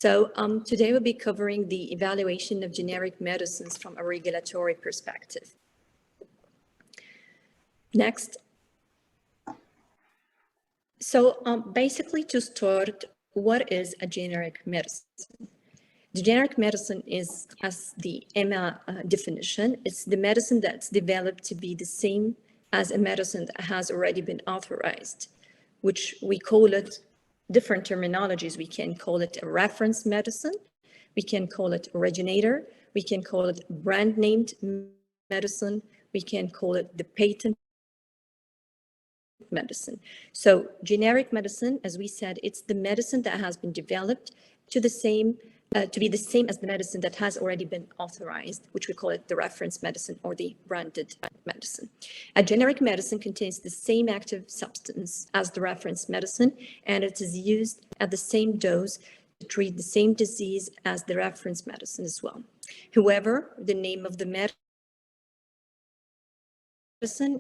Today we'll be covering the evaluation of generic medicines from a regulatory perspective. Next. Basically, to start, what is a generic medicine? The generic medicine is, as the EMA definition, it's the medicine that's developed to be the same as a medicine that has already been authorized, which we call it different terminologies. We can call it a reference medicine, we can call it originator, we can call it brand named medicine, we can call it the patent medicine. So generic medicine, as we said, it's the medicine that has been developed to be the same as the medicine that has already been authorized, which we call it the reference medicine or the branded medicine. A generic medicine contains the same active substance as the reference medicine, and it is used at the same dose to treat the same disease as the reference medicine as well. However, the name of the medicine,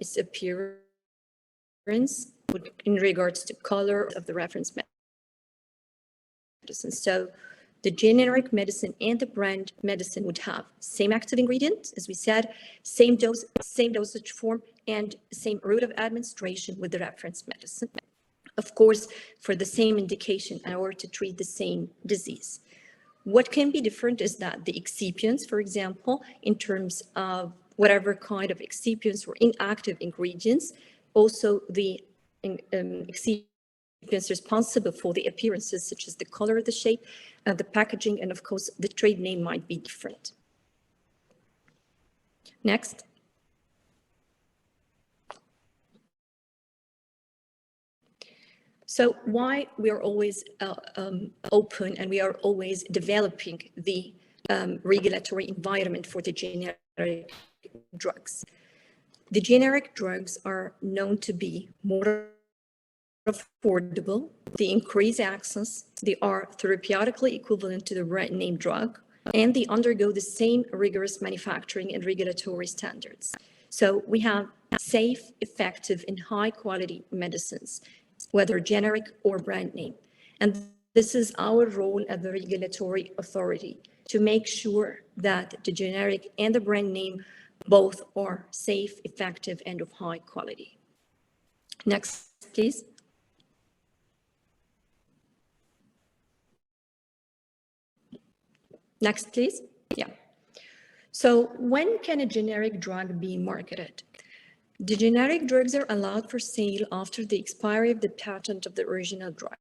its appearance in regards to color of the reference medicine. So the generic medicine and the brand medicine would have same active ingredient, as we said, same dose, same dosage form, and same route of administration with the reference medicine. Of course, for the same indication in order to treat the same disease. What can be different is that the excipients, for example, in terms of whatever kind of excipients or inactive ingredients, also the excipients responsible for the appearances, such as the color, the shape, the packaging, and of course, the trade name might be different. Next. So why we are always open and we are always developing the regulatory environment for the generic drugs. The generic drugs are known to be more affordable, they increase access, they are therapeutically equivalent to the brand name drug, and they undergo the same rigorous manufacturing and regulatory standards. So we have safe, effective, and high quality medicines, whether generic or brand name. And this is our role as the regulatory authority, to make sure that the generic and the brand name both are safe, effective, and of high quality. Next, please. Next, please. Yeah. So when can a generic drug be marketed? The generic drugs are allowed for sale after the expiry of the patent of the original drugs.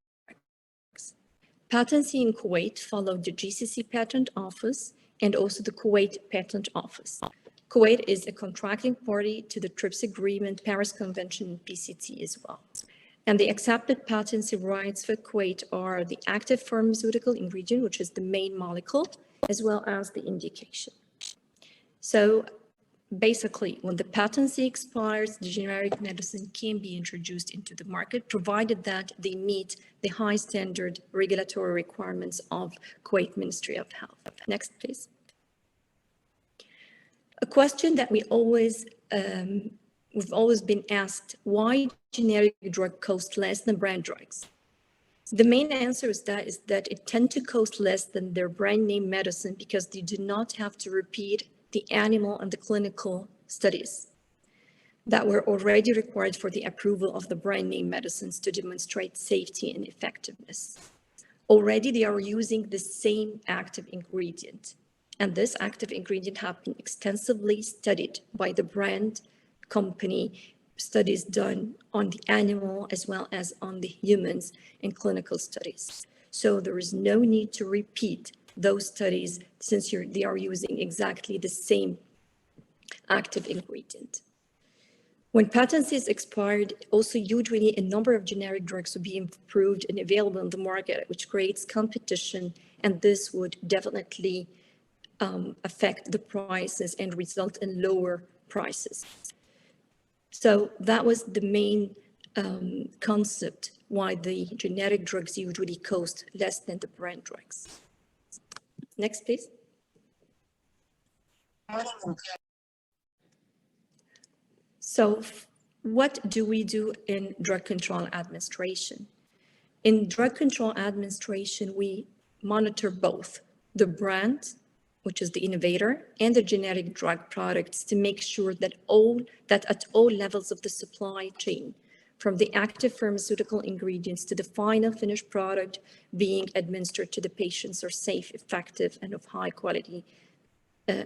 Patency in Kuwait followed the GCC Patent Office and also the Kuwait Patent Office. Kuwait is a contracting party to the TRIPS Agreement, Paris Convention, and PCT as well. And the accepted patency rights for Kuwait are the active pharmaceutical ingredient, which is the main molecule, as well as the indication. So basically, when the patency expires, the generic medicine can be introduced into the market, provided that they meet the high standard regulatory requirements of Kuwait Ministry of Health. Next, please. A question that we've always been asked, why generic drug cost less than brand drugs? The main answer is that it tends to cost less than their brand name medicine because they do not have to repeat the animal and the clinical studies that were already required for the approval of the brand name medicines to demonstrate safety and effectiveness. Already they are using the same active ingredient, and this active ingredient has been extensively studied by the brand company, studies done on the animal as well as on the humans in clinical studies. So there is no need to repeat those studies since they are using exactly the same active ingredient. When patency is expired, also usually a number of generic drugs will be approved and available in the market, which creates competition, and this would definitely affect the prices and result in lower prices. So that was the main concept why the generic drugs usually cost less than the brand drugs. Next, please. So what do we do in drug control administration? In drug control administration, we monitor both the brand, which is the innovator, and the generic drug products to make sure that at all levels of the supply chain, from the active pharmaceutical ingredients to the final finished product being administered to the patients, are safe, effective, and of high quality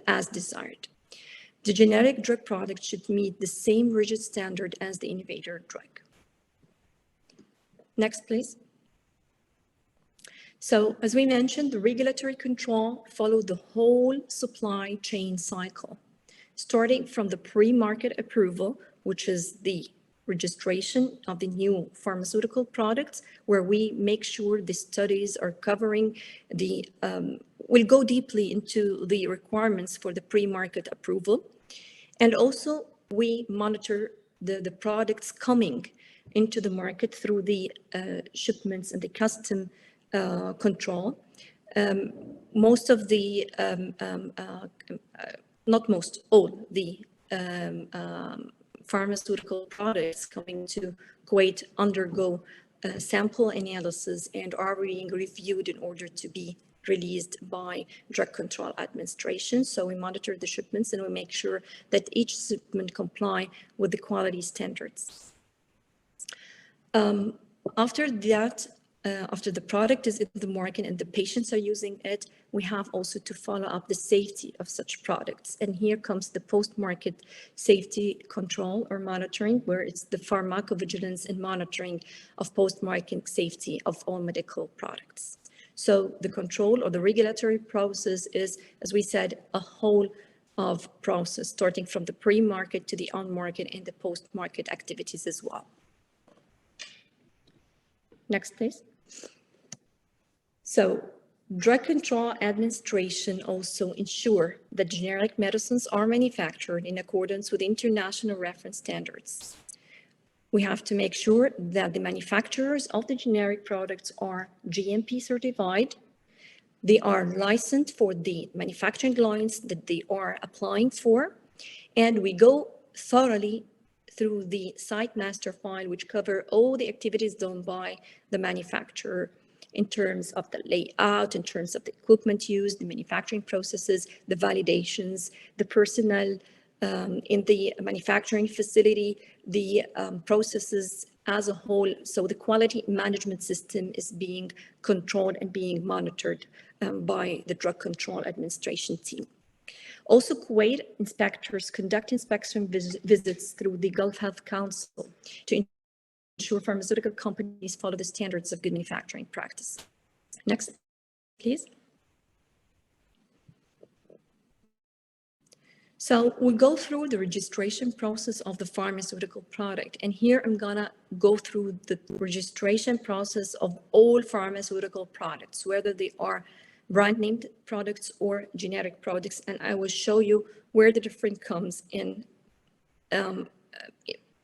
as desired. The generic drug product should meet the same rigid standard as the innovator drug. Next, please. So, as we mentioned, the regulatory control follows the whole supply chain cycle, starting from the pre-market approval, which is the registration of the new pharmaceutical products, where we make sure the studies are covering we'll go deeply into the requirements for the pre-market approval. And also, we monitor the products coming into the market through the shipments and the custom control. Most of the, not most, all the pharmaceutical products coming to Kuwait undergo sample analysis and are being reviewed in order to be released by Drug Control Administration. So we monitor the shipments and we make sure that each shipment comply with the quality standards. After that, after the product is in the market and the patients are using it, we have also to follow up the safety of such products. And here comes the post-market safety control or monitoring, where it's the pharmacovigilance and monitoring of post-market safety of all medical products. So the control or the regulatory process is, as we said, a whole of process, starting from the pre-market to the on-market and the post-market activities as well. Next, please. So, Drug Control Administration also ensure that generic medicines are manufactured in accordance with international reference standards. We have to make sure that the manufacturers of the generic products are GMP certified, they are licensed for the manufacturing lines that they are applying for, and we go thoroughly through the site master file, which cover all the activities done by the manufacturer in terms of the layout, in terms of the equipment used, the manufacturing processes, the validations, the personnel in the manufacturing facility, the processes as a whole. So the quality management system is being controlled and being monitored by the Drug Control Administration team. Also, Kuwait inspectors conduct inspection visits through the Gulf Health Council to ensure pharmaceutical companies follow the standards of good manufacturing practice. Next, please. So we'll go through the registration process of the pharmaceutical product. And here I'm gonna go through the registration process of all pharmaceutical products, whether they are brand named products or generic products, and I will show you where the difference comes in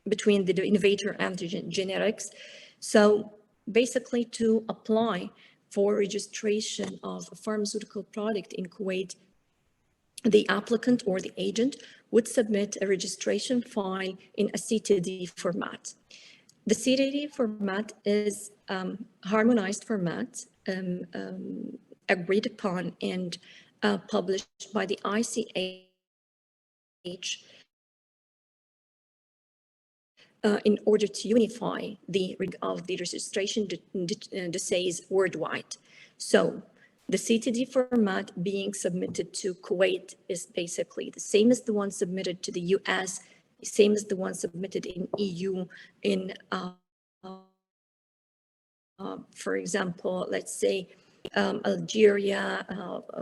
between the innovator and the generics. So basically, to apply for registration of a pharmaceutical product in Kuwait, the applicant or the agent would submit a registration file in a CTD format. The CTD format is harmonized format agreed upon and published by the ICH in order to unify the registration dossiers worldwide. So the CTD format being submitted to Kuwait is basically the same as the one submitted to the US, same as the one submitted in EU, in for example, let's say Algeria,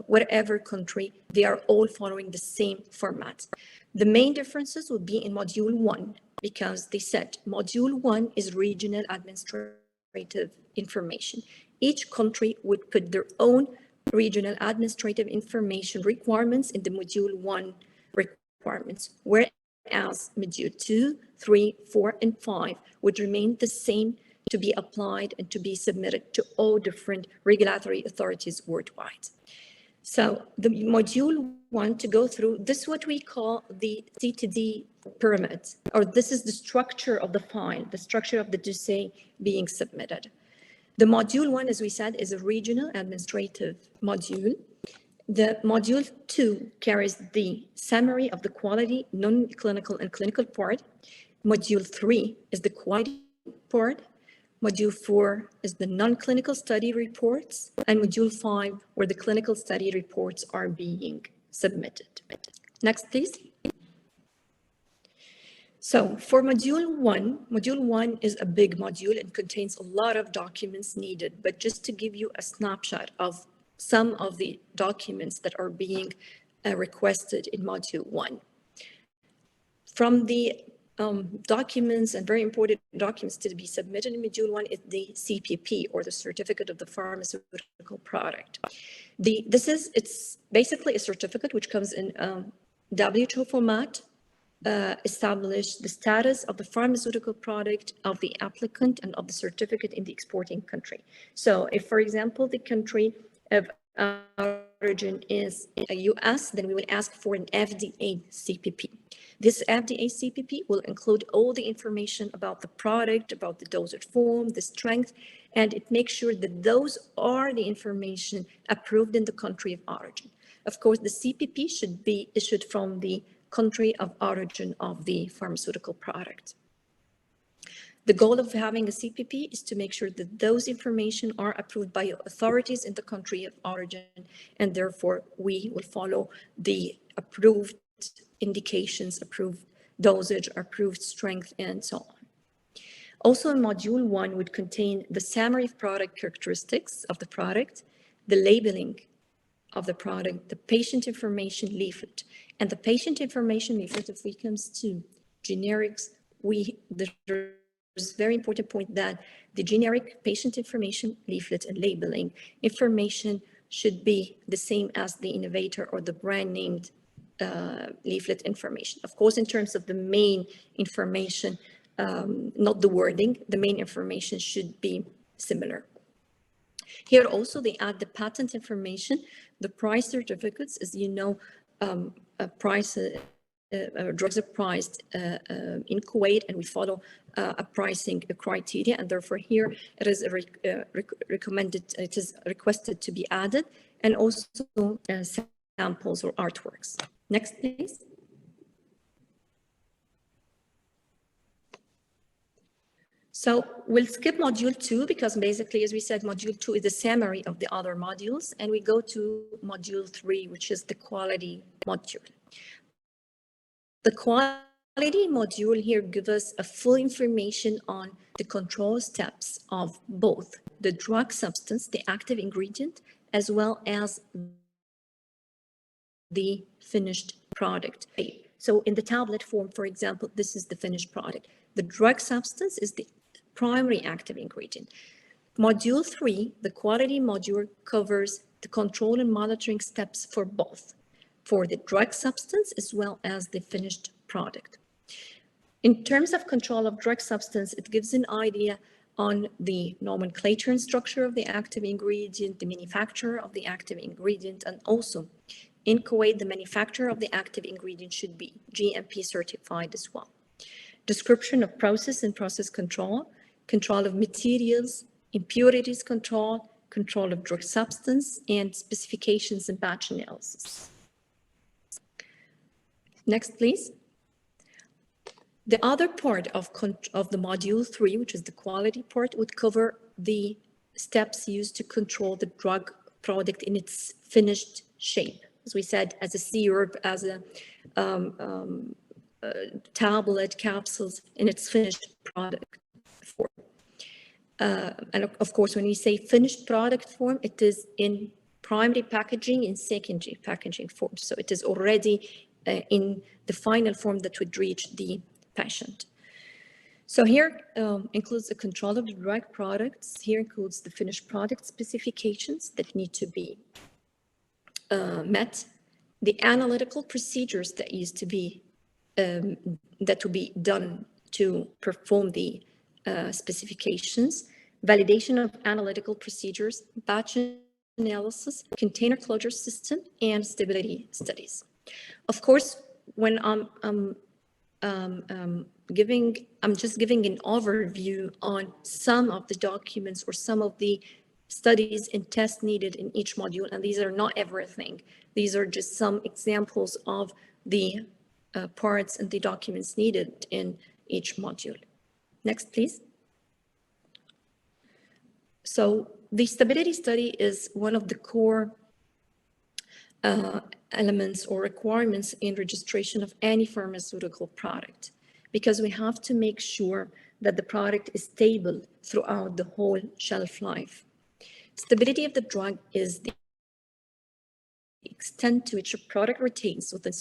whatever country, they are all following the same format. The main differences would be in Module 1, because they said Module 1 is regional administrative information. Each country would put their own regional administrative information requirements in the Module 1 requirements, whereas Module 2, 3, 4, and 5 would remain the same to be applied and to be submitted to all different regulatory authorities worldwide. So the Module 1 to go through, this is what we call the CTD pyramid, or this is the structure of the file, the structure of the dossier being submitted. The module 1, as we said, is a regional administrative module. The module 2 carries the summary of the quality, non-clinical and clinical part. Module 3 is the quality part. Module 4 is the non-clinical study reports, and module 5, where the clinical study reports are being submitted. Next, please. So for module 1 is a big module and contains a lot of documents needed, but just to give you a snapshot of some of the documents that are being requested in module 1. From the documents and very important documents to be submitted in module 1 is the CPP, or the Certificate of the Pharmaceutical Product. It's basically a certificate which comes in WHO format, establish the status of the pharmaceutical product, of the applicant, and of the certificate in the exporting country. So if, for example, the country of origin is a US, then we will ask for an FDA CPP. This FDA CPP will include all the information about the product, about the dosage form, the strength, and it makes sure that those are the information approved in the country of origin. Of course, the CPP should be issued from the country of origin of the pharmaceutical product. The goal of having a CPP is to make sure that those information are approved by authorities in the country of origin, and therefore we will follow the approved indications, approved dosage, approved strength, and so on. Also, module 1 would contain the summary of product characteristics of the product, the labeling of the product, the patient information leaflet. And the patient information leaflet, if we comes to generics, there's a very important point that the generic patient information leaflet and labeling information should be the same as the innovator or the brand named leaflet information. Of course, in terms of the main information, not the wording, the main information should be similar. Here also they add the patent information, the price certificates. As you know, drugs are priced in Kuwait, and we follow a pricing criteria, and therefore here it is it is requested to be added, and also samples or artworks. Next, please. So we'll skip module 2 because basically, as we said, module 2 is a summary of the other modules, and we go to module 3, which is the quality module. The quality module here gives us a full information on the control steps of both the drug substance, the active ingredient, as well as the finished product. So in the tablet form, for example, this is the finished product. The drug substance is the primary active ingredient. Module 3, the quality module, covers the control and monitoring steps for both, for the drug substance as well as the finished product. In terms of control of drug substance, it gives an idea on the nomenclature and structure of the active ingredient, the manufacturer of the active ingredient, and also in Kuwait, the manufacturer of the active ingredient should be GMP certified as well. Description of process and process control, control of materials, impurities control, control of drug substance, and specifications and batch analysis. Next, please. The other part of the module 3, which is the quality part, would cover the steps used to control the drug product in its finished shape. As we said, as a syrup, as a tablet, capsules, in its finished product form. And of course, when we say finished product form, it is in primary packaging and secondary packaging form. So it is already in the final form that would reach the patient. So here includes the control of the drug products. Here includes the finished product specifications that need to be met, the analytical procedures that used to be that to be done to perform the specifications, validation of analytical procedures, batch analysis, container closure system, and stability studies. Of course, when I'm I'm just giving an overview on some of the documents or some of the studies and tests needed in each module, and these are not everything. These are just some examples of the parts and the documents needed in each module. Next, please. So the stability study is one of the core elements or requirements in registration of any pharmaceutical product, because we have to make sure that the product is stable throughout the whole shelf life. Stability of the drug is the extent to which a product retains within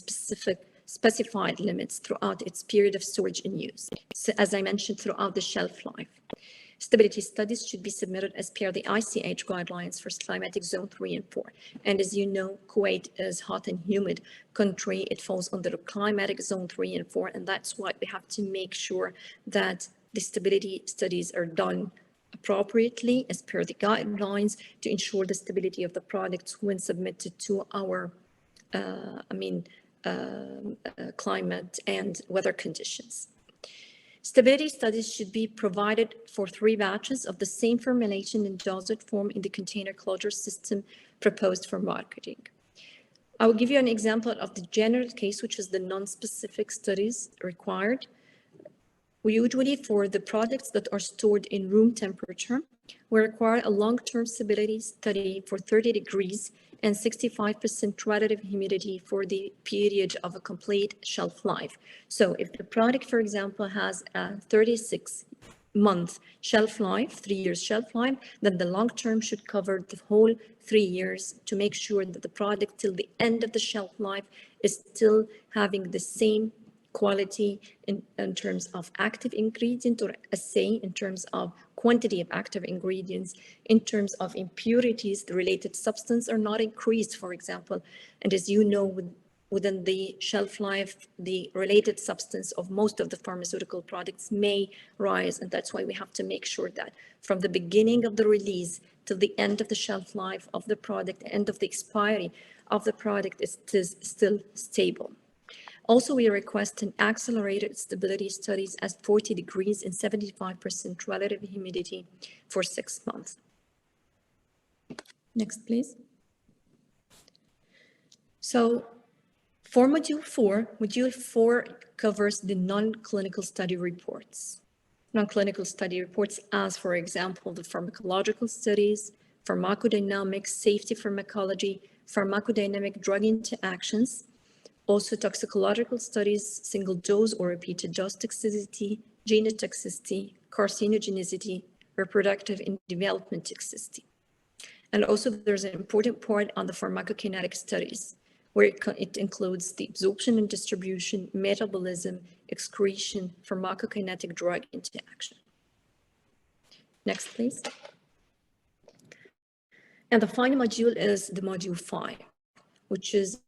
specified limits throughout its period of storage and use, so as I mentioned, throughout the shelf life. Stability studies should be submitted as per the ICH guidelines for climatic zone 3 and 4. And as you know, Kuwait is hot and humid country. It falls under the climatic zone 3 and 4, and that's why we have to make sure that the stability studies are done appropriately as per the guidelines to ensure the stability of the products when submitted to our climate and weather conditions. Stability studies should be provided for 3 batches of the same formulation and dosage form in the container closure system proposed for marketing. I will give you an example of the general case, which is the non-specific studies required. We usually, for the products that are stored in room temperature, we require a long-term stability study for 30 degrees and 65% relative humidity for the period of a complete shelf life. So if the product, for example, has a 36-month shelf life, 3 years shelf life, then the long-term should cover the whole 3 years to make sure that the product till the end of the shelf life is still having the same quality in terms of active ingredient, or assay in terms of quantity of active ingredients, in terms of impurities, the related substance are not increased, for example. And as you know, within the shelf life, the related substance of most of the pharmaceutical products may rise. And that's why we have to make sure that from the beginning of the release till the end of the shelf life of the product, end of the expiry of the product, is still stable. Also, we request an accelerated stability studies at 40 degrees and 75% relative humidity for 6 months. Next, please. So for Module 4 covers the non-clinical study reports. Non-clinical study reports as, for example, the pharmacological studies, pharmacodynamics, safety pharmacology, pharmacodynamic drug interactions, also toxicological studies, single dose or repeated dose toxicity, genotoxicity, carcinogenicity, reproductive and development toxicity. And also there's an important part on the pharmacokinetic studies, where it includes the absorption and distribution, metabolism, excretion, pharmacokinetic drug interaction. Next, please. And the final module is the module 5, which is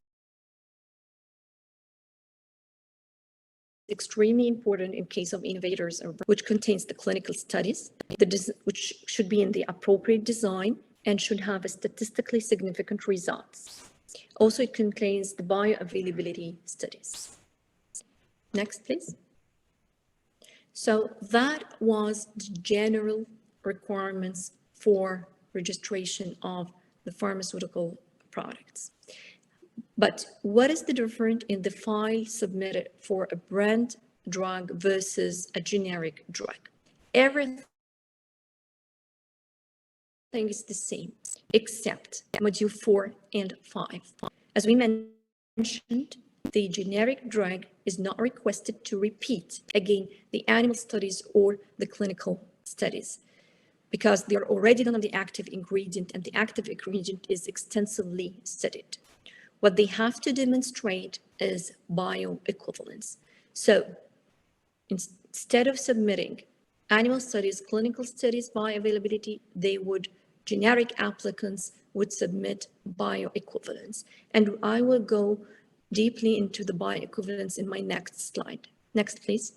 extremely important in case of innovators, which contains the clinical studies, which should be in the appropriate design and should have a statistically significant results. Also, it contains the bioavailability studies. Next, please. So that was the general requirements for registration of the pharmaceutical products. But what is the difference in the file submitted for a brand drug versus a generic drug? Everything is the same, except module 4 and 5. As we mentioned, the generic drug is not requested to repeat again the animal studies or the clinical studies, because they are already done on the active ingredient, and the active ingredient is extensively studied. What they have to demonstrate is bioequivalence. So instead of submitting animal studies, clinical studies, bioavailability, generic applicants would submit bioequivalence. And I will go deeply into the bioequivalence in my next slide. Next, please.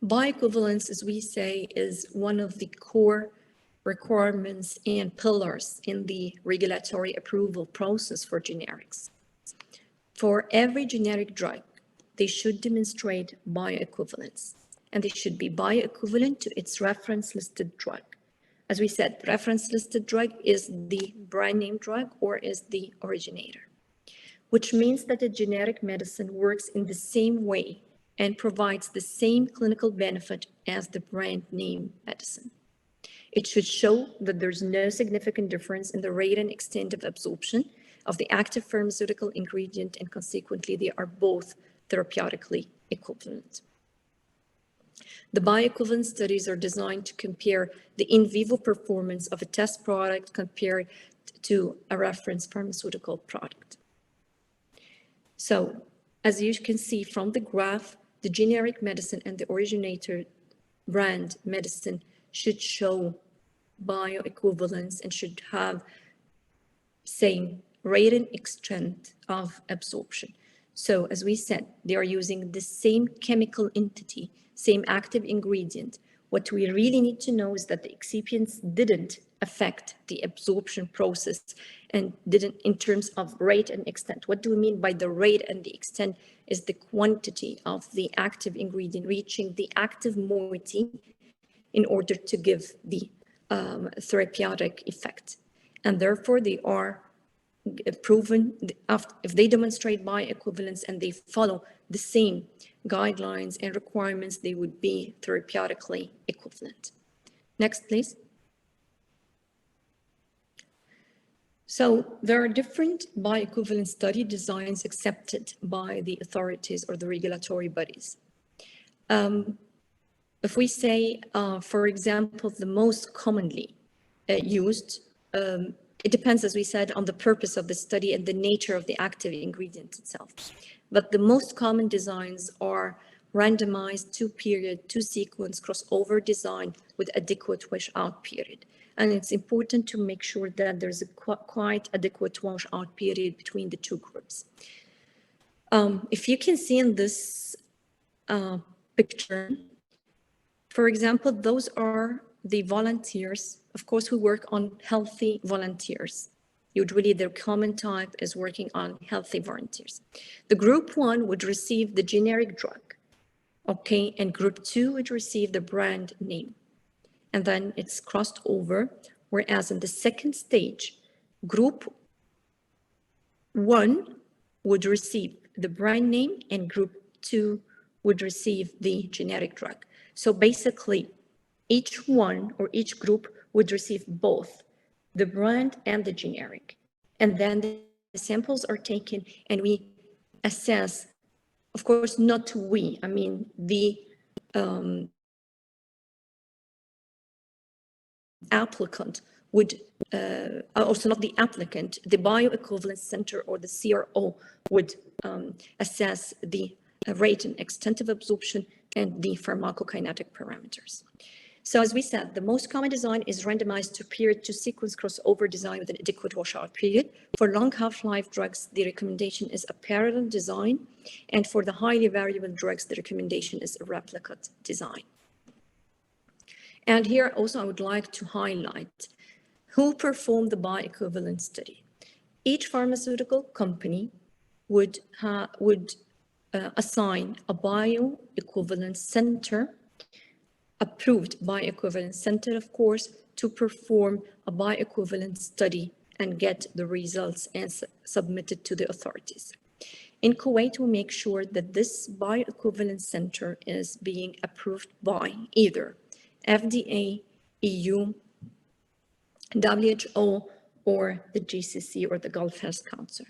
Bioequivalence, as we say, is one of the core requirements and pillars in the regulatory approval process for generics. For every generic drug, they should demonstrate bioequivalence, and they should be bioequivalent to its reference listed drug. As we said, reference listed drug is the brand name drug or is the originator, which means that a generic medicine works in the same way and provides the same clinical benefit as the brand name medicine. It should show that there's no significant difference in the rate and extent of absorption of the active pharmaceutical ingredient, and consequently, they are both therapeutically equivalent. The bioequivalence studies are designed to compare the in vivo performance of a test product compared to a reference pharmaceutical product. So, as you can see from the graph, the generic medicine and the originator brand medicine should show bioequivalence and should have same rate and extent of absorption. So as we said, they are using the same chemical entity, same active ingredient. What we really need to know is that the excipients didn't affect the absorption process and didn't in terms of rate and extent. What do we mean by the rate and the extent is the quantity of the active ingredient reaching the active moiety in order to give the therapeutic effect. And therefore they are proven, if they demonstrate bioequivalence and they follow the same guidelines and requirements, they would be therapeutically equivalent. Next, please. So there are different bioequivalence study designs accepted by the authorities or the regulatory bodies. If we say, for example, the most commonly used, it depends, as we said, on the purpose of the study and the nature of the active ingredient itself. But the most common designs are randomized, two-period, two-sequence crossover design with adequate washout period. And it's important to make sure that there's a quite adequate washout period between the two groups. If you can see in this picture, for example, those are the volunteers, of course, who work on healthy volunteers. Usually their common type is working on healthy volunteers. The group 1 would receive the generic drug, okay, and group 2 would receive the brand name. And then it's crossed over, whereas in the second stage, group 1 would receive the brand name and group 2 would receive the generic drug. So basically, each one or each group would receive both the brand and the generic. And then the samples are taken and we assess, of course, not we, I mean, the applicant would, also not the applicant, the bioequivalence center or the CRO would assess the rate and extent of absorption and the pharmacokinetic parameters. So as we said, the most common design is randomized two-period, two-sequence crossover design with an adequate washout period. For long half-life drugs, the recommendation is a parallel design. And for the highly variable drugs, the recommendation is a replicate design. And here also I would like to highlight who performed the bioequivalence study. Each pharmaceutical company would assign a bioequivalence center, approved bioequivalence center, of course, to perform a bioequivalence study and get the results and submit it to the authorities. In Kuwait, we make sure that this bioequivalence center is being approved by either FDA, EU, WHO, or the GCC or the Gulf Health Council.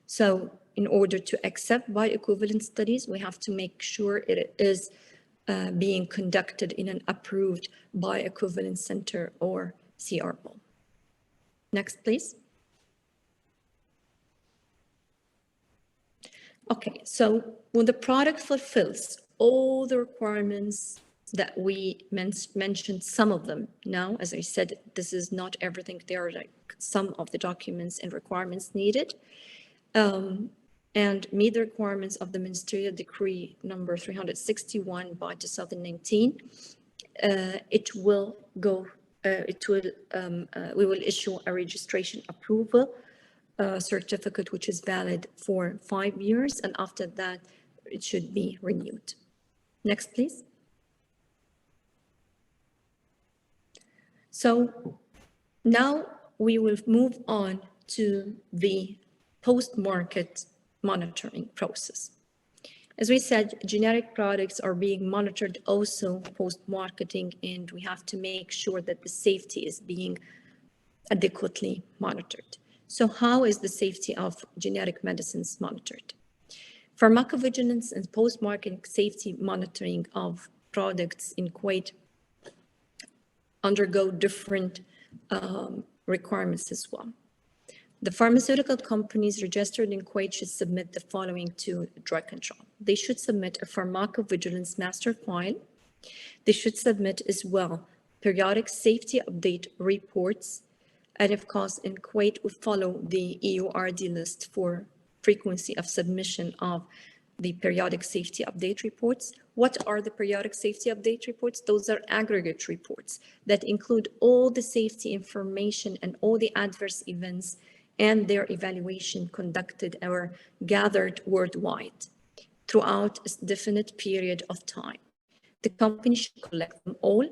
So in order to accept bioequivalence studies, we have to make sure it is being conducted in an approved bioequivalence center or CRO. Next, please. Okay, so when the product fulfills all the requirements that we mentioned, some of them now, as I said, this is not everything. There are like some of the documents and requirements needed. And meet the requirements of the Ministerial Decree number 361 by 2019, we will issue a registration approval certificate, which is valid for 5 years. And after that, it should be renewed. Next, please. So now we will move on to the post-market monitoring process. As we said, generic products are being monitored also post-marketing, and we have to make sure that the safety is being adequately monitored. So how is the safety of generic medicines monitored? Pharmacovigilance and post-market safety monitoring of products in Kuwait undergo different requirements as well. The pharmaceutical companies registered in Kuwait should submit the following to drug control. They should submit a pharmacovigilance master file. They should submit as well periodic safety update reports. And of course, in Kuwait, we follow the EURD list for frequency of submission of the periodic safety update reports. What are the periodic safety update reports? Those are aggregate reports that include all the safety information and all the adverse events and their evaluation conducted or gathered worldwide throughout a definite period of time. The company should collect them all,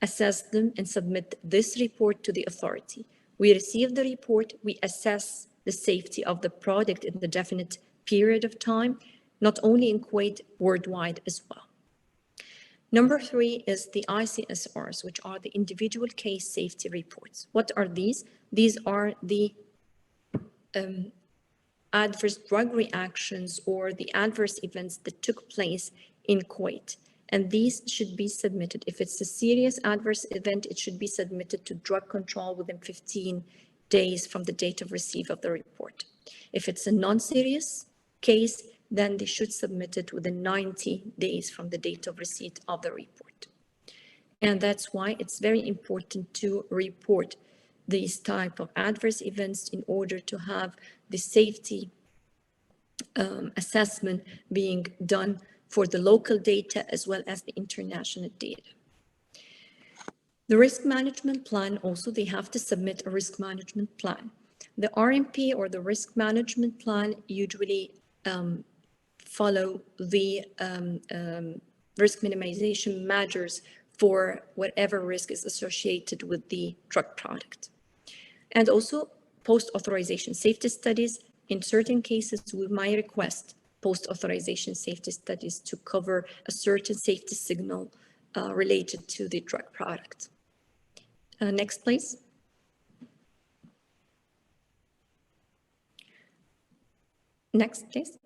assess them, and submit this report to the authority. We receive the report, we assess the safety of the product in the definite period of time, not only in Kuwait, worldwide as well. Number 3 is the ICSRs, which are the individual case safety reports. What are these? These are the adverse drug reactions or the adverse events that took place in Kuwait. And these should be submitted. If it's a serious adverse event, it should be submitted to drug control within 15 days from the date of receipt of the report. If it's a non-serious case, then they should submit it within 90 days from the date of receipt of the report. And that's why it's very important to report these type of adverse events in order to have the safety assessment being done for the local data as well as the international data. The risk management plan, also they have to submit a risk management plan. The RMP or the risk management plan usually follow the risk minimization measures for whatever risk is associated with the drug product. And also post-authorization safety studies. In certain cases, we might request post-authorization safety studies to cover a certain safety signal related to the drug product. Next, please. Next, please.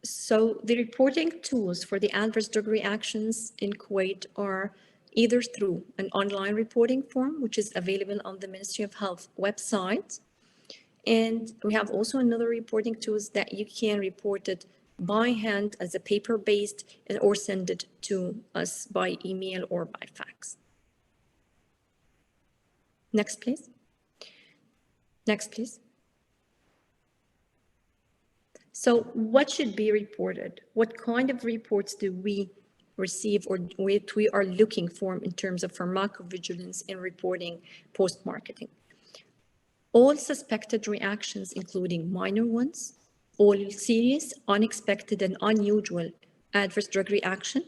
So the reporting tools for the adverse drug reactions in Kuwait are either through an online reporting form, which is available on the Ministry of Health website. And we have also another reporting tools that you can report it by hand as a paper-based or send it to us by email or by fax. Next, please. Next, please. So what should be reported? What kind of reports do we receive or what we are looking for in terms of pharmacovigilance in reporting post-marketing? All suspected reactions, including minor ones, all serious, unexpected, and unusual adverse drug reaction.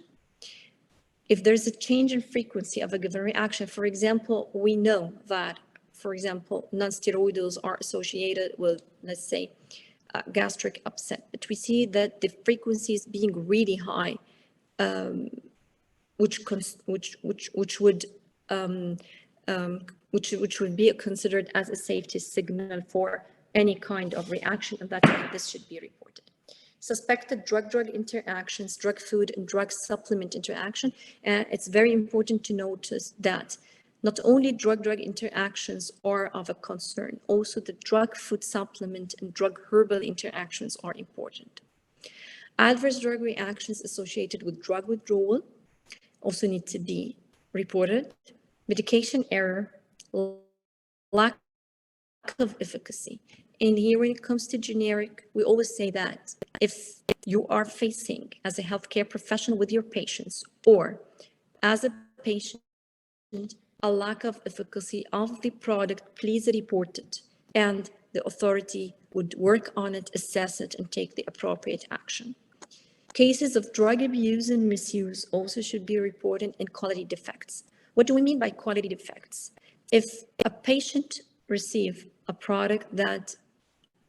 If there's a change in frequency of a given reaction, for example, we know that, for example, non-steroidals are associated with, let's say, gastric upset, but we see that the frequency is being really high, which would be considered as a safety signal for any kind of reaction, and that's why this should be reported. Suspected drug-drug interactions, drug food and drug supplement interaction, and it's very important to notice that not only drug-drug interactions are of a concern, also the drug food supplement and drug herbal interactions are important. Adverse drug reactions associated with drug withdrawal also need to be reported. Medication error, lack of efficacy. And here when it comes to generic, we always say that if you are facing as a healthcare professional with your patients or as a patient, a lack of efficacy of the product, please report it. And the authority would work on it, assess it, and take the appropriate action. Cases of drug abuse and misuse also should be reported, and quality defects. What do we mean by quality defects? If a patient receives a product that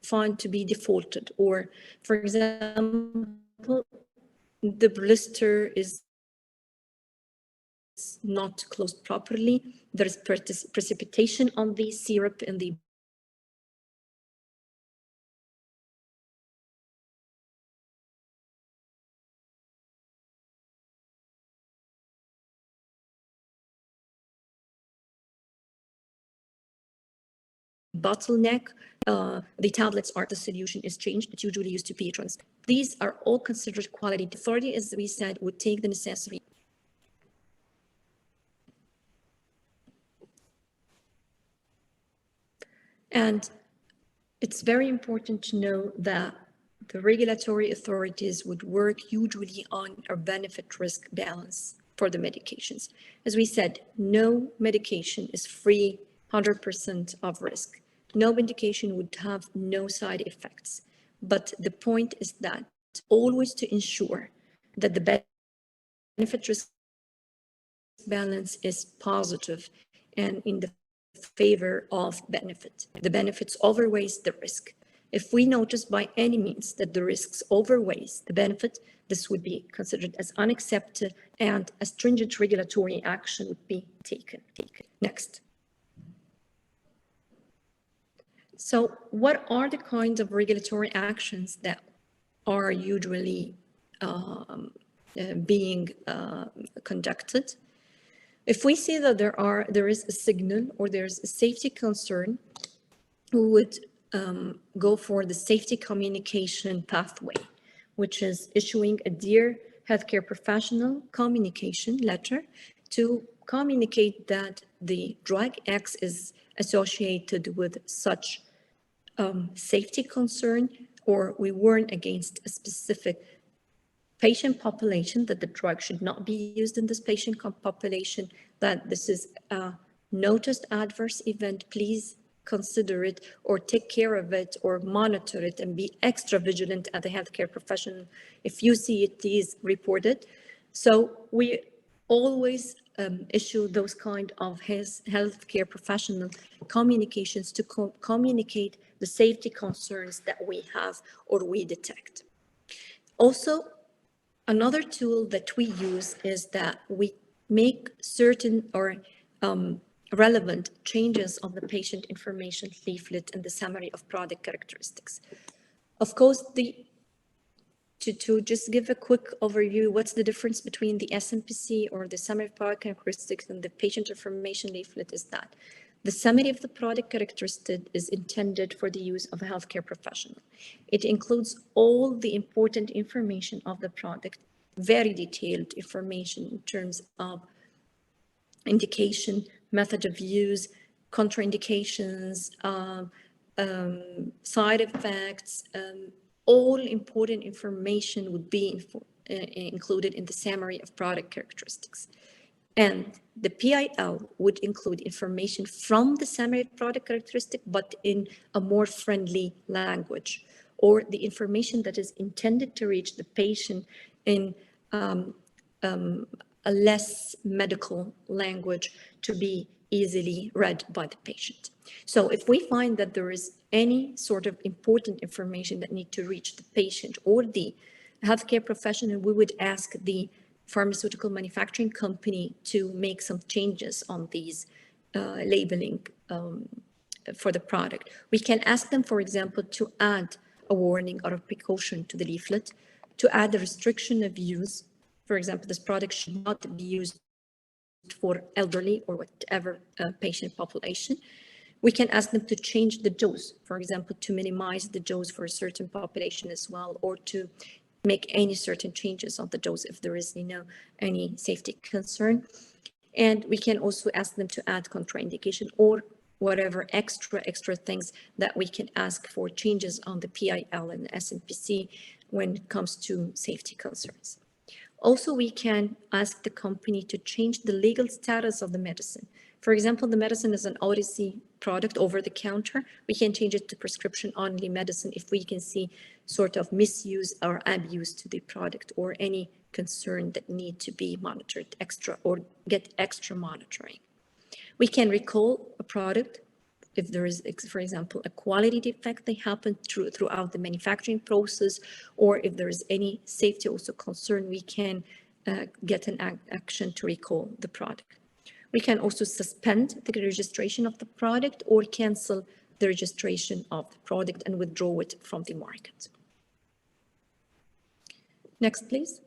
found to be defaulted, or for example, the blister is not closed properly, there is precipitation on the syrup in the bottleneck, the tablets are the solution is changed. It's usually used to patrons. These are all considered quality. The authority, as we said, would take the necessary. And it's very important to know that the regulatory authorities would work usually on a benefit-risk balance for the medications. As we said, no medication is free 100% of risk. No medication would have no side effects. But the point is that always to ensure that the benefit-risk balance is positive and in the favor of benefit. The benefits overweighs the risk. If we notice by any means that the risks overweighs the benefit, this would be considered as unaccepted and a stringent regulatory action would be taken. Next. So what are the kinds of regulatory actions that are usually being conducted? If we see that there is a signal or there's a safety concern, we would go for the safety communication pathway, which is issuing a Dear Healthcare Professional communication letter to communicate that the drug X is associated with such safety concern, or we warn against a specific patient population, that the drug should not be used in this patient population, that this is a noticed adverse event, please consider it or take care of it or monitor it and be extra vigilant as a healthcare professional. If you see it, please report it. So we always issue those kind of healthcare professional communications to communicate the safety concerns that we have or we detect. Also, another tool that we use is that we make certain or relevant changes on the patient information leaflet and the summary of product characteristics. Of course, to just give a quick overview, what's the difference between the SMPC or the summary of product characteristics and the patient information leaflet is that the summary of the product characteristic is intended for the use of a healthcare professional. It includes all the important information of the product, very detailed information in terms of indication, method of use, contraindications, side effects, all important information would be included in the summary of product characteristics. And the PIL would include information from the summary of product characteristic, but in a more friendly language, or the information that is intended to reach the patient in a less medical language to be easily read by the patient. So if we find that there is any sort of important information that need to reach the patient or the healthcare professional, we would ask the pharmaceutical manufacturing company to make some changes on these labeling for the product. We can ask them, for example, to add a warning or a precaution to the leaflet, to add a restriction of use. For example, this product should not be used for elderly or whatever patient population. We can ask them to change the dose, for example, to minimize the dose for a certain population as well, or to make any certain changes on the dose if there is, any safety concern. And we can also ask them to add contraindication or whatever extra things that we can ask for changes on the PIL and SNPC when it comes to safety concerns. Also, we can ask the company to change the legal status of the medicine. For example, the medicine is an OTC product over the counter. We can change it to prescription-only medicine if we can see sort of misuse or abuse to the product or any concern that need to be monitored extra or get extra monitoring. We can recall a product if there is, for example, a quality defect that happened throughout the manufacturing process, or if there is any safety also concern, we can get an action to recall the product. We can also suspend the registration of the product or cancel the registration of the product and withdraw it from the market. Next, please.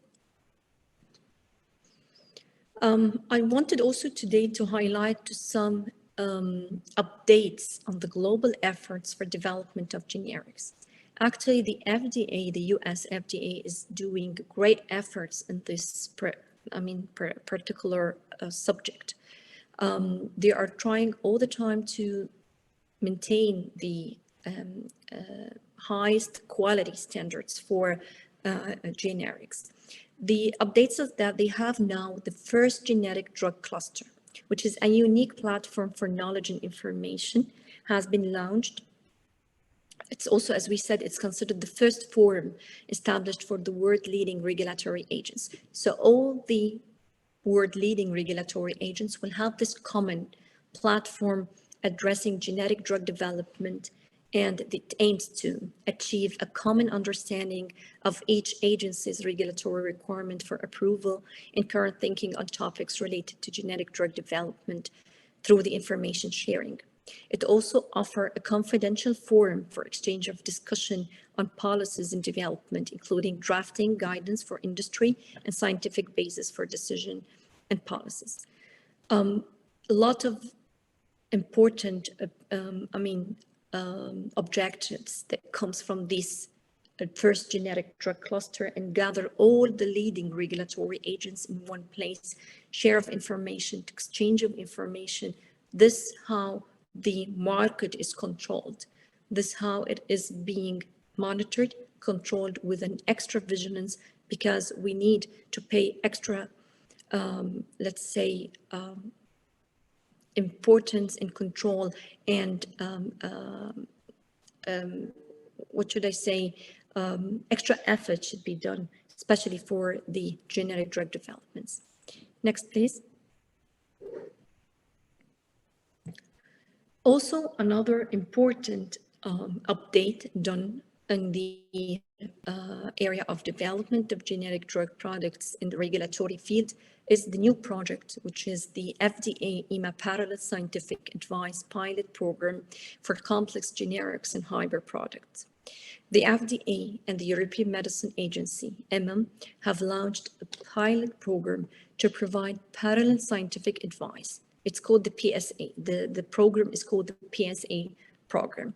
I wanted also today to highlight some updates on the global efforts for development of generics. Actually, the FDA, the US FDA, is doing great efforts in this particular subject. They are trying all the time to maintain the highest quality standards for generics. The updates is that they have now the first genetic drug cluster, which is a unique platform for knowledge and information, has been launched. It's also, as we said, it's considered the first forum established for the world-leading regulatory agents. So all the world-leading regulatory agents will have this common platform addressing genetic drug development, and it aims to achieve a common understanding of each agency's regulatory requirement for approval and current thinking on topics related to genetic drug development through the information sharing. It also offers a confidential forum for exchange of discussion on policies and development, including drafting guidance for industry and scientific basis for decision and policies. A lot of important, objectives that comes from this first genetic drug cluster and gather all the leading regulatory agents in one place, share of information, exchange of information. This how the market is controlled. This how it is being monitored, controlled with an extra vigilance, because we need to pay extra, importance and control and extra effort should be done, especially for the genetic drug developments. Next, please. Also, another important update done in the area of development of genetic drug products in the regulatory field is the new project, which is the FDA EMA Parallel Scientific Advice Pilot Program for complex generics and hybrid products. The FDA and the European Medicine Agency, EMA, have launched a pilot program to provide parallel scientific advice. It's called the PSA. The program is called the PSA program.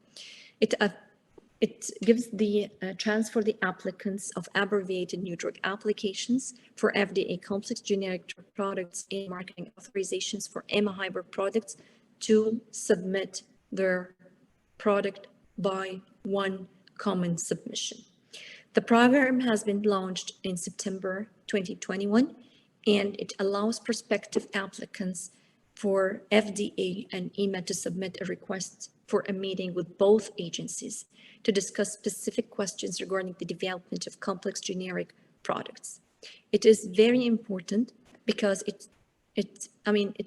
It gives the chance for the applicants of abbreviated new drug applications for FDA complex generic drug products and marketing authorizations for EMA hybrid products to submit their product by one common submission. The program has been launched in September 2021, and it allows prospective applicants for FDA and EMA to submit a request for a meeting with both agencies to discuss specific questions regarding the development of complex generic products. It is very important because it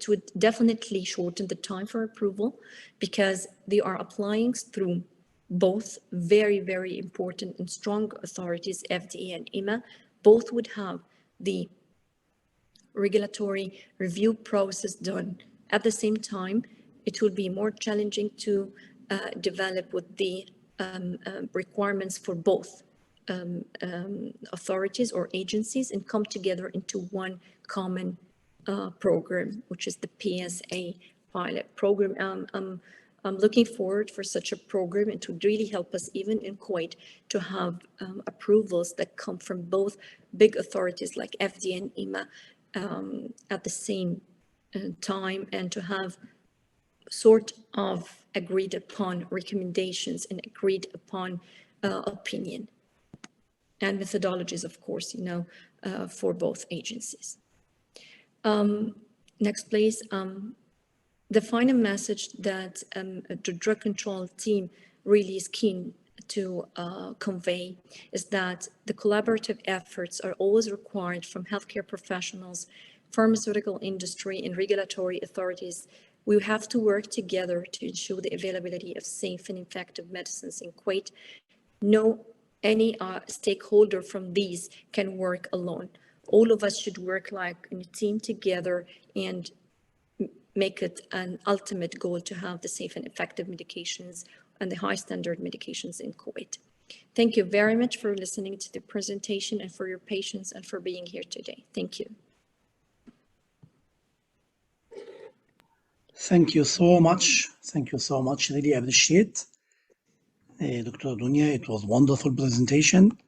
would definitely shorten the time for approval, because they are applying through both very, very important and strong authorities, FDA and EMA. Both would have the regulatory review process done. At the same time, it will be more challenging to develop with the requirements for both authorities or agencies and come together into one common program, which is the PSA pilot program. I'm looking forward for such a program. It would really help us, even in Kuwait, to have approvals that come from both big authorities like FDA and EMA at the same time, and to have sort of agreed upon recommendations and agreed upon opinion and methodologies, of course, for both agencies. Next, please. the final message that the drug control team really is keen to convey is that the collaborative efforts are always required from healthcare professionals, pharmaceutical industry, and regulatory authorities. We have to work together to ensure the availability of safe and effective medicines in Kuwait. No, any stakeholder from these can work alone. All of us should work like in a team together and make it an ultimate goal to have the safe and effective medications and the high standard medications in Kuwait. Thank you very much for listening to the presentation and for your patience and for being here today. Thank you. Thank you so much. Thank you so much. Really appreciate. Dr. Dunya, it was a wonderful presentation.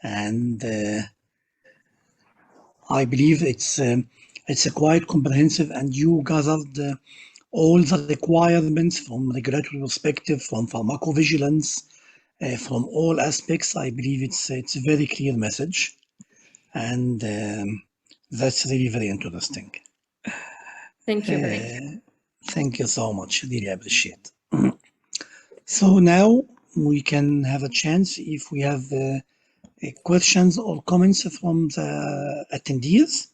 And I believe it's a quite comprehensive, and you gathered all the requirements from regulatory perspective, from pharmacovigilance, from all aspects. I believe it's a very clear message, and that's really very interesting. Thank you very much. Thank you so much. Really appreciate. So now we can have a chance if we have questions or comments from the attendees.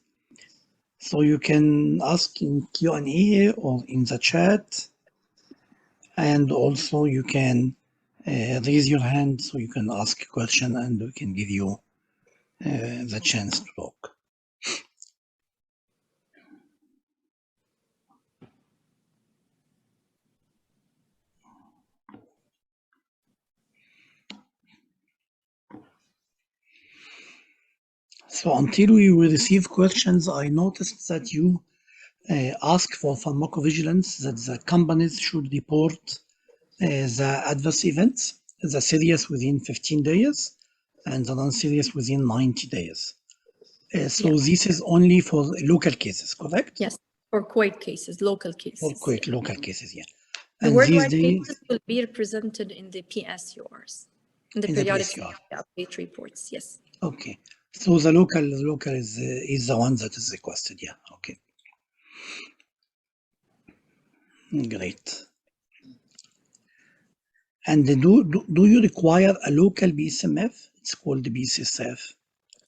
So you can ask in Q&A or in the chat. And also you can raise your hand so you can ask a question and we can give you the chance to talk. So until we will receive questions, I noticed that you ask for pharmacovigilance, that the companies should report the adverse events, the serious within 15 days and the non-serious within 90 days. So this is only for local cases, correct? Yes, for Kuwait cases, local cases. For Kuwait, local cases, yeah. The And worldwide these days, cases will be represented in the PSURs, in the in the periodic PSUR. update reports, yes. Okay, so the local is the one that is requested, yeah, okay. Great. And do you require a local BSMF? It's called the BSSF.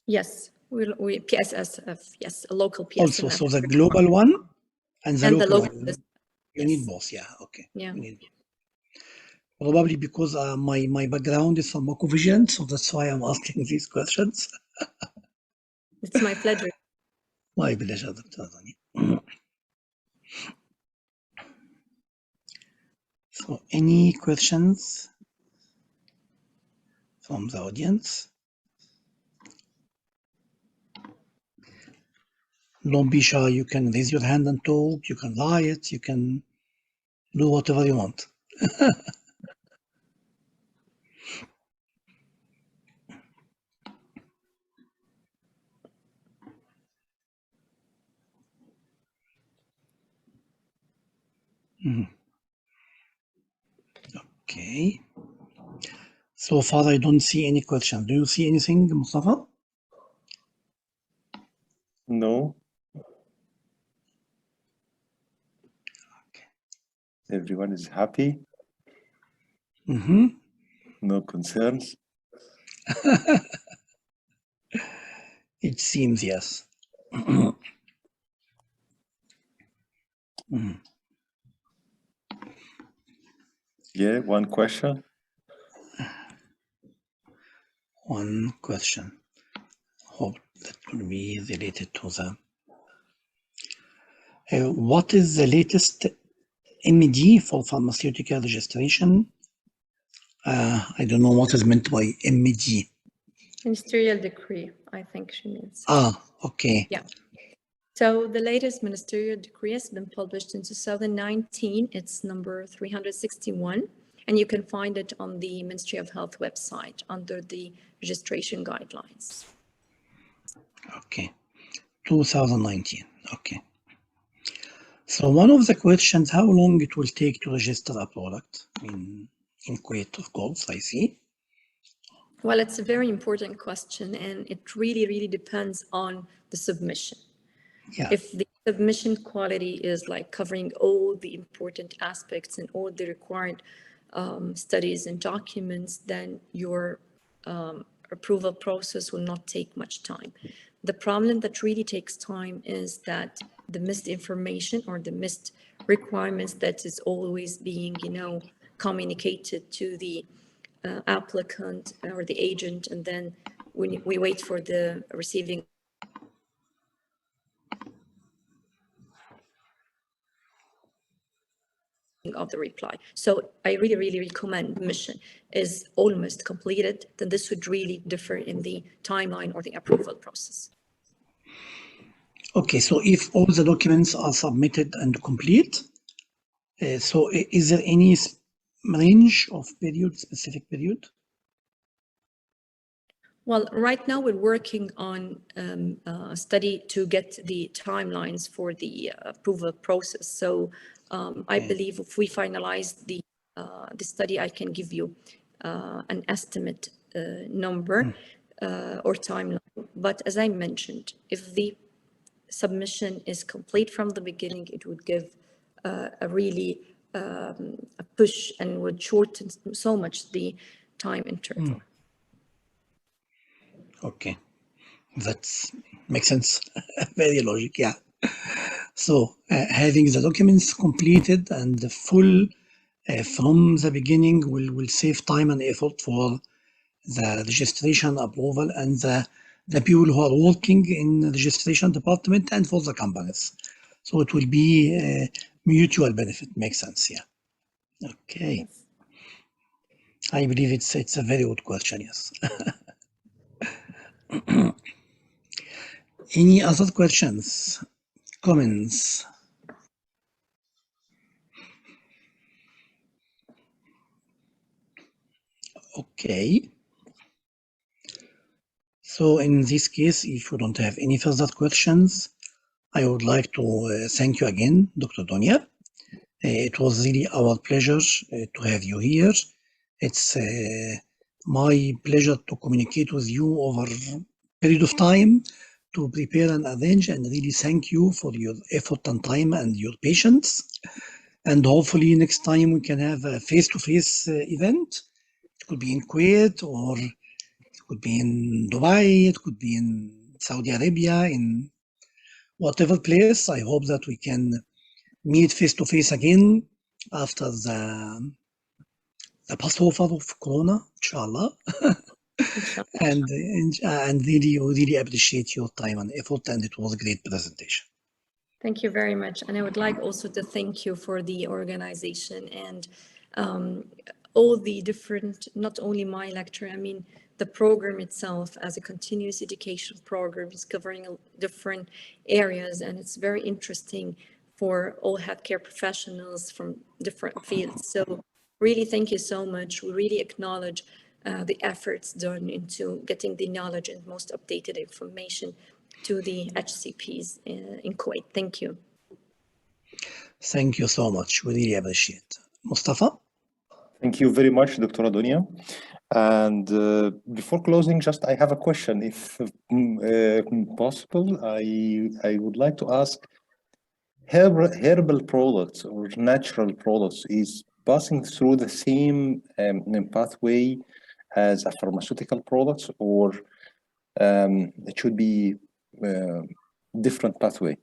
Yes, we PSSF, yes, a local PSMF. Also, so the global one and the local one. You yes. need both, yeah, okay. Yeah. You need both. Probably because my background is pharmacovigilance, so that's why I'm asking these questions. It's my pleasure. My pleasure, Dr. Dani. So any questions from the audience? Don't be shy, you can raise your hand and talk, you can write, you can do whatever you want. Okay. So far, I don't see any questions. Do you see anything, Mustafa? No. Okay. Everyone is happy. No concerns. It seems yes. Yeah, one question. One question. Hope that will be related to the. What is the latest MD for pharmaceutical registration? I don't know what is meant by MD. Ministerial decree, I think she means. Okay. Yeah. So the latest ministerial decree has been published in 2019. It's number 361, and you can find it on the Ministry of Health website under the registration guidelines. Okay, 2019. Okay. So one of the questions, how long it will take to register a product in Kuwait, of course, I see. Well, it's a very important question, and it really, really depends on the submission. Yeah. If the submission quality is like covering all the important aspects and all the required studies and documents, then your approval process will not take much time. The problem that really takes time is that the missed information or the missed requirements that is always being, communicated to the applicant or the agent, and then we wait for the receiving of the reply. So I really, really recommend mission is almost completed, then this would really differ in the timeline or the approval process. Okay, so if all the documents are submitted and complete, so is there any range of period, specific period? Well, right now we're working on a study to get the timelines for the approval process. So I believe if we finalize the study, I can give you an estimate number or timeline. But as I mentioned, if the submission is complete from the beginning, it would give a really a push and would shorten so much the time interval. Okay, that makes sense. Very logic, yeah. So having the documents completed and the full from the beginning will save time and effort for the registration approval and the people who are working in the registration department and for the companies. So it will be a mutual benefit. Makes sense, yeah. Okay. Yes. I believe it's a very good question, yes. Any other questions, comments? Okay. So in this case, if you don't have any further questions, I would like to thank you again, Dr. Donia. It was really our pleasure to have you here. It's my pleasure to communicate with you over a period of time to prepare and arrange, and really thank you for your effort and time and your patience. And hopefully next time we can have a face-to-face event. It could be in Kuwait, or it could be in Dubai, it could be in Saudi Arabia, in whatever place. I hope that we can meet face-to-face again after the Passover of Corona, inshallah. Inshallah. And really appreciate your time and effort, and it was a great presentation. Thank you very much. And I would like also to thank you for the organization and all the different, not only my lecture, I mean, the program itself as a continuous education program is covering different areas, and it's very interesting for all healthcare professionals from different fields. So really, thank you so much. We really acknowledge the efforts done into getting the knowledge and most updated information to the HCPs in Kuwait. Thank you. Thank you so much. We really appreciate. Mustafa? Thank you very much, Dr. Adonia. And before closing, just I have a question. If possible, I would like to ask, herbal products or natural products is passing through the same pathway as a pharmaceutical products, or it should be different pathway?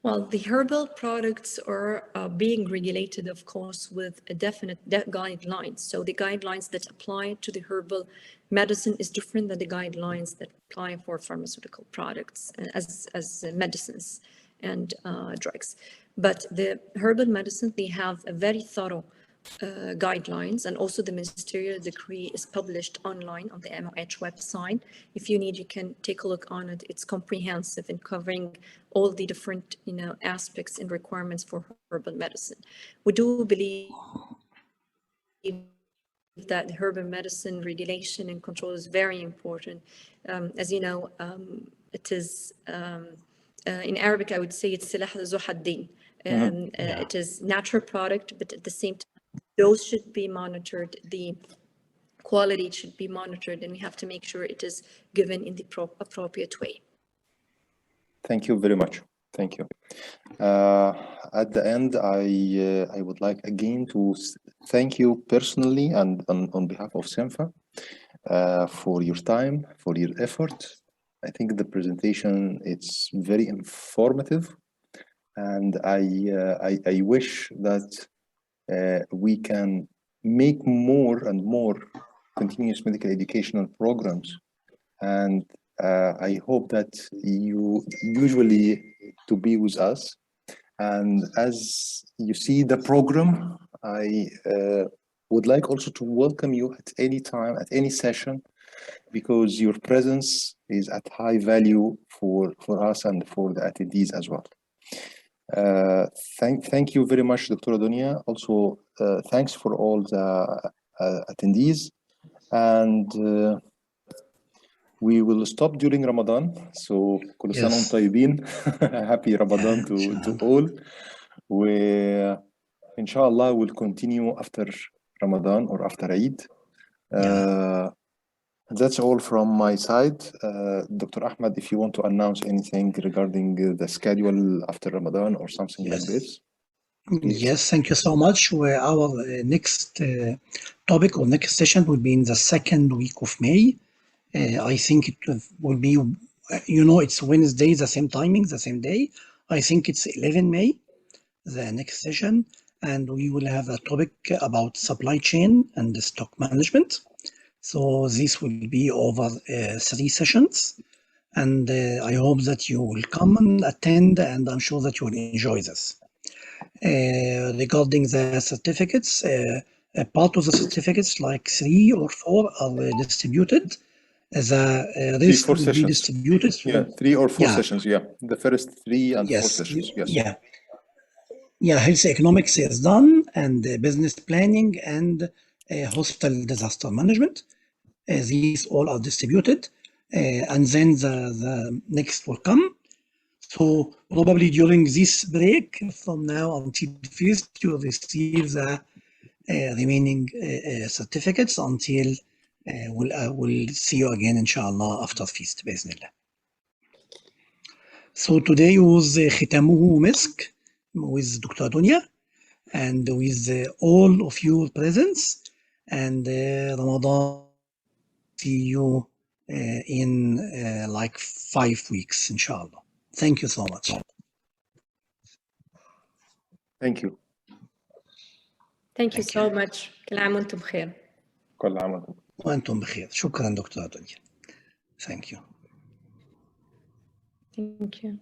Well, the herbal products are being regulated, of course, with a definite guidelines. So the guidelines that apply to the herbal medicine is different than the guidelines that apply for pharmaceutical products as medicines and drugs. But the herbal medicine, they have a very thorough guidelines, and also the ministerial decree is published online on the MOH website. If you need, you can take a look on it. It's comprehensive in covering all the different aspects and requirements for herbal medicine. We do believe that the herbal medicine regulation and control is very important. As you know, it is in Arabic, I would say it's silah zu haddin. It is natural product, but at the same time, those should be monitored, the quality should be monitored, and we have to make sure it is given in the appropriate way. Thank you very much. Thank you. At the end, I would like again to thank you personally and on behalf of SEMFA for your time, for your effort. I think the presentation it's very informative, and I wish that we can make more and more continuous medical educational programs, and I hope that you usually to be with us. And as you see the program, I would like also to welcome you at any time, at any session, because your presence is at high value for us and for the attendees as well. Thank you very much, Dr. Adonia. Also, thanks for all the attendees. And we will stop during Ramadan. So, كل سنة وانتم طيبين. Happy Ramadan to all. Inshallah, we'll continue after Ramadan or after Eid. That's all from my side. Dr. Ahmed, if you want to announce anything regarding the schedule after Ramadan or something like this. Please. Yes, thank you so much. Our next topic or next session will be in the second week of May. I think it will be, it's Wednesday, the same timing, the same day. I think it's 11 May, the next session, and we will have a topic about supply chain and stock management. So this will be over 3 sessions, and I hope that you will come and attend, and I'm sure that you will enjoy this. Regarding the certificates, a part of the certificates, like 3 or 4, are distributed. The rest will be distributed. Yeah, 3 or 4 sessions. Yeah, the first 3 and 4 sessions. Yes. Yeah, health economics is done, and business planning and hospital disaster management. These all are distributed, and then the next will come. So probably during this break, from now until Feast, you'll receive the remaining certificates until we'll see you again, inshallah, after Feast, بإذن الله. So today was ختامه مسك with Dr. Adonia and with all of your presence, and Ramadan, see you in like 5 weeks, inshallah. Thank you so much. Thank you. Thank you so much. كل عام وانتم بخير. كل عام وأنتم بخير. شكرا دكتور أدونيا. Thank you. Thank you.